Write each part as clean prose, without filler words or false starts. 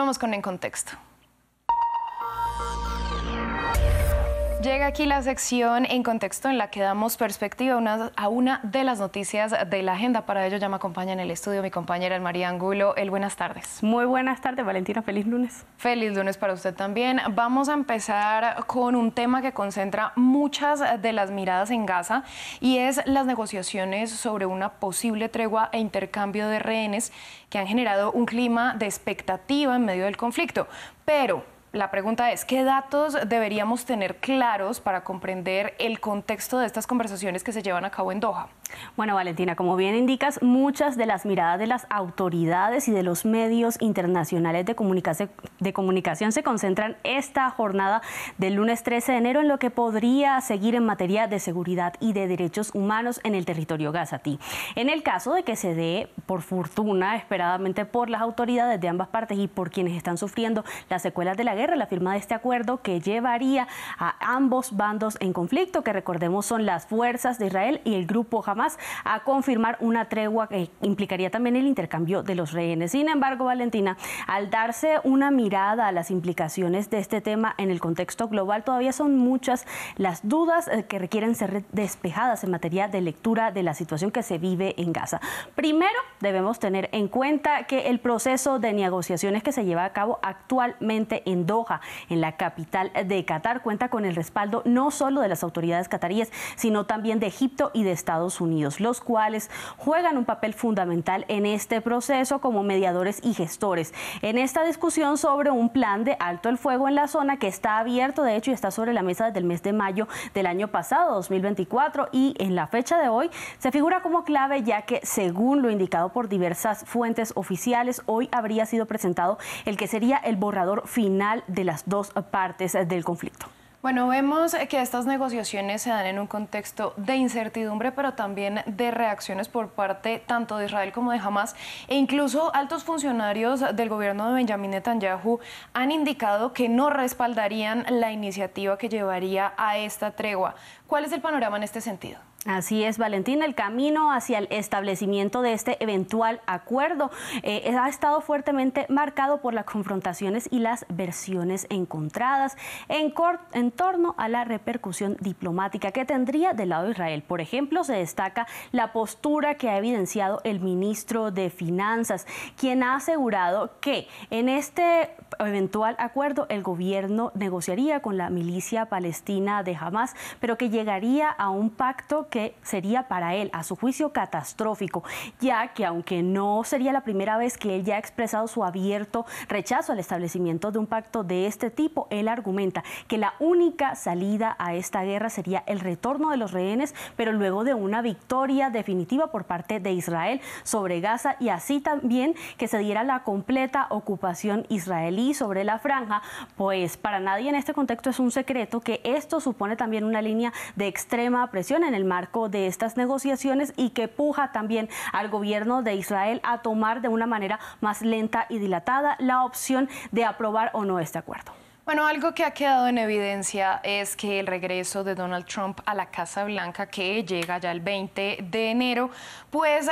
Vamos con En Contexto. Llega aquí la sección En Contexto en la que damos perspectiva a una de las noticias de la agenda. Para ello ya me acompaña en el estudio mi compañera María Angulo. Buenas tardes. Muy buenas tardes, Valentina. Feliz lunes. Feliz lunes para usted también. Vamos a empezar con un tema que concentra muchas de las miradas en Gaza y es las negociaciones sobre una posible tregua e intercambio de rehenes que han generado un clima de expectativa en medio del conflicto. Pero la pregunta es, ¿qué datos deberíamos tener claros para comprender el contexto de estas conversaciones que se llevan a cabo en Doha? Bueno, Valentina, como bien indicas, muchas de las miradas de las autoridades y de los medios internacionales de comunicación se concentran esta jornada del lunes 13 de enero en lo que podría seguir en materia de seguridad y de derechos humanos en el territorio gazatí. En el caso de que se dé, por fortuna, esperadamente por las autoridades de ambas partes y por quienes están sufriendo las secuelas de la guerra, la firma de este acuerdo que llevaría a ambos bandos en conflicto, que recordemos son las fuerzas de Israel y el grupo Hamas, a confirmar una tregua que implicaría también el intercambio de los rehenes. Sin embargo, Valentina, al darse una mirada a las implicaciones de este tema en el contexto global, todavía son muchas las dudas que requieren ser despejadas en materia de lectura de la situación que se vive en Gaza. Primero, debemos tener en cuenta que el proceso de negociaciones que se lleva a cabo actualmente en Doha, en la capital de Qatar, cuenta con el respaldo no solo de las autoridades cataríes, sino también de Egipto y de Estados Unidos, los cuales juegan un papel fundamental en este proceso como mediadores y gestores en esta discusión sobre un plan de alto el fuego en la zona que está abierto, de hecho, y está sobre la mesa desde el mes de mayo del año pasado, 2024, y en la fecha de hoy se figura como clave, ya que, según lo indicado por diversas fuentes oficiales, hoy habría sido presentado el que sería el borrador final de las dos partes del conflicto. Bueno, vemos que estas negociaciones se dan en un contexto de incertidumbre, pero también de reacciones por parte tanto de Israel como de Hamas, e incluso altos funcionarios del gobierno de Benjamín Netanyahu han indicado que no respaldarían la iniciativa que llevaría a esta tregua. ¿Cuál es el panorama en este sentido? Así es, Valentina, el camino hacia el establecimiento de este eventual acuerdo ha estado fuertemente marcado por las confrontaciones y las versiones encontradas en torno a la repercusión diplomática que tendría del lado de Israel. Por ejemplo, se destaca la postura que ha evidenciado el ministro de Finanzas, quien ha asegurado que en este eventual acuerdo el gobierno negociaría con la milicia palestina de Hamas, pero que llegaría a un pacto que sería para él, a su juicio, catastrófico, ya que aunque no sería la primera vez que él ya ha expresado su abierto rechazo al establecimiento de un pacto de este tipo, él argumenta que la única salida a esta guerra sería el retorno de los rehenes, pero luego de una victoria definitiva por parte de Israel sobre Gaza, y así también que se diera la completa ocupación israelí sobre la franja. Pues para nadie en este contexto es un secreto que esto supone también una línea de extrema presión en el marco de estas negociaciones y que puja también al gobierno de Israel a tomar de una manera más lenta y dilatada la opción de aprobar o no este acuerdo. Bueno, algo que ha quedado en evidencia es que el regreso de Donald Trump a la Casa Blanca, que llega ya el 20 de enero, pues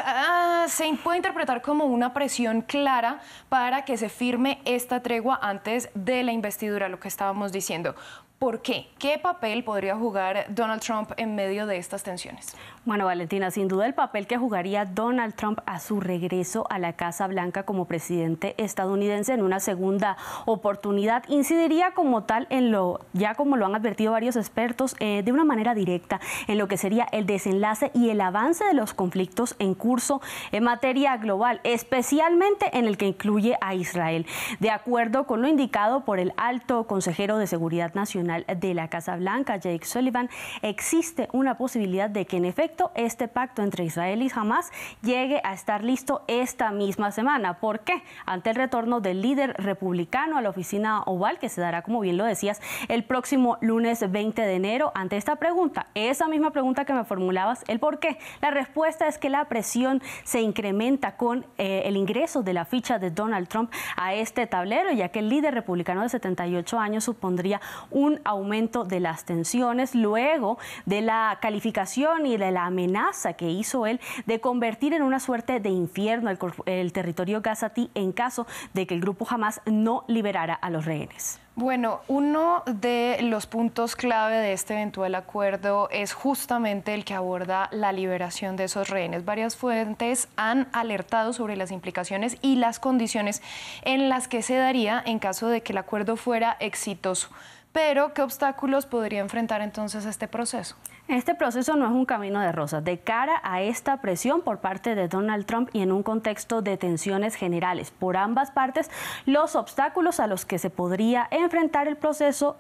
se puede interpretar como una presión clara para que se firme esta tregua antes de la investidura, lo que estábamos diciendo. ¿Por qué? ¿Qué papel podría jugar Donald Trump en medio de estas tensiones? Bueno, Valentina, sin duda el papel que jugaría Donald Trump a su regreso a la Casa Blanca como presidente estadounidense en una segunda oportunidad incidiría como tal en ya como lo han advertido varios expertos, de una manera directa en lo que sería el desenlace y el avance de los conflictos en curso en materia global, especialmente en el que incluye a Israel. De acuerdo con lo indicado por el alto consejero de Seguridad Nacional de la Casa Blanca, Jake Sullivan, existe una posibilidad de que en efecto este pacto entre Israel y Hamas llegue a estar listo esta misma semana. ¿Por qué? Ante el retorno del líder republicano a la oficina oval, que se dará, como bien lo decías, el próximo lunes 20 de enero. Ante esta pregunta, esa misma pregunta que me formulabas, el por qué, la respuesta es que la presión se incrementa con el ingreso de la ficha de Donald Trump a este tablero, ya que el líder republicano de 78 años supondría un un aumento de las tensiones luego de la calificación y de la amenaza que hizo él de convertir en una suerte de infierno el territorio gazatí en caso de que el grupo Hamás no liberara a los rehenes. Bueno, uno de los puntos clave de este eventual acuerdo es justamente el que aborda la liberación de esos rehenes. Varias fuentes han alertado sobre las implicaciones y las condiciones en las que se daría en caso de que el acuerdo fuera exitoso. Pero, ¿qué obstáculos podría enfrentar entonces este proceso? Este proceso no es un camino de rosas. De cara a esta presión por parte de Donald Trump y en un contexto de tensiones generales por ambas partes, los obstáculos a los que se podría enfrentar el proceso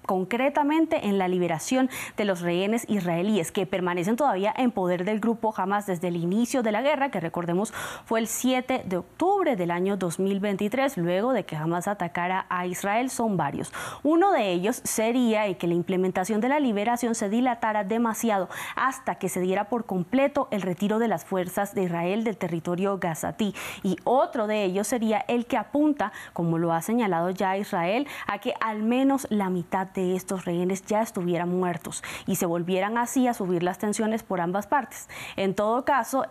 concretamente en la liberación de los rehenes israelíes que permanecen todavía en poder del grupo Hamás desde el inicio de la guerra, que recordemos fue el 7 de octubre del año 2023, luego de que Hamás atacara a Israel, son varios. Uno de ellos sería que la implementación de la liberación se dilatara demasiado hasta que se diera por completo el retiro de las fuerzas de Israel del territorio gazatí. Y otro de ellos sería el que apunta, como lo ha señalado ya Israel, a que al menos la mitad de estos rehenes ya estuvieran muertos y se volvieran así a subir las tensiones por ambas partes. En todo caso,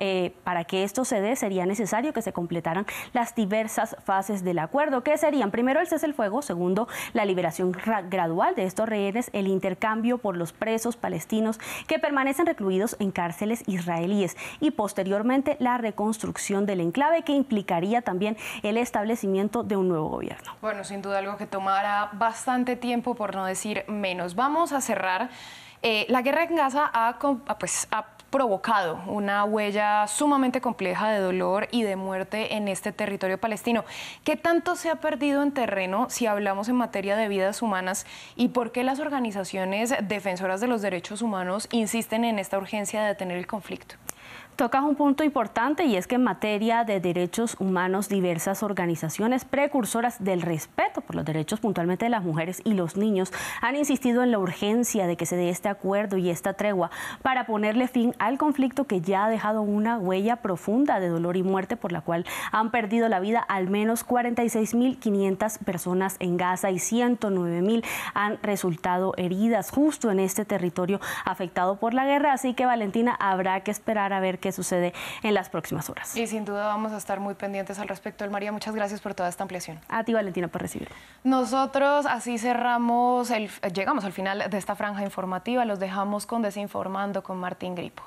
para que esto se dé, sería necesario que se completaran las diversas fases del acuerdo, que serían primero el cese el fuego, segundo la liberación gradual de estos rehenes, el intercambio por los presos palestinos que permanecen recluidos en cárceles israelíes y posteriormente la reconstrucción del enclave, que implicaría también el establecimiento de un nuevo gobierno. Bueno, sin duda algo que tomará bastante tiempo, por no decir menos. Vamos a cerrar. La guerra en Gaza ha provocado una huella sumamente compleja de dolor y de muerte en este territorio palestino. ¿Qué tanto se ha perdido en terreno si hablamos en materia de vidas humanas y por qué las organizaciones defensoras de los derechos humanos insisten en esta urgencia de detener el conflicto? Tocas un punto importante y es que en materia de derechos humanos diversas organizaciones precursoras del respeto por los derechos puntualmente de las mujeres y los niños han insistido en la urgencia de que se dé este acuerdo y esta tregua para ponerle fin al conflicto que ya ha dejado una huella profunda de dolor y muerte por la cual han perdido la vida al menos 46.500 personas en Gaza y 109.000 han resultado heridas justo en este territorio afectado por la guerra. Así que, Valentina, habrá que esperar a ver qué sucede en las próximas horas. Y sin duda vamos a estar muy pendientes al respecto. María, muchas gracias por toda esta ampliación. A ti, Valentina, por recibirlo. Nosotros así llegamos al final de esta franja informativa. Los dejamos con Desinformando con Martín Gripo.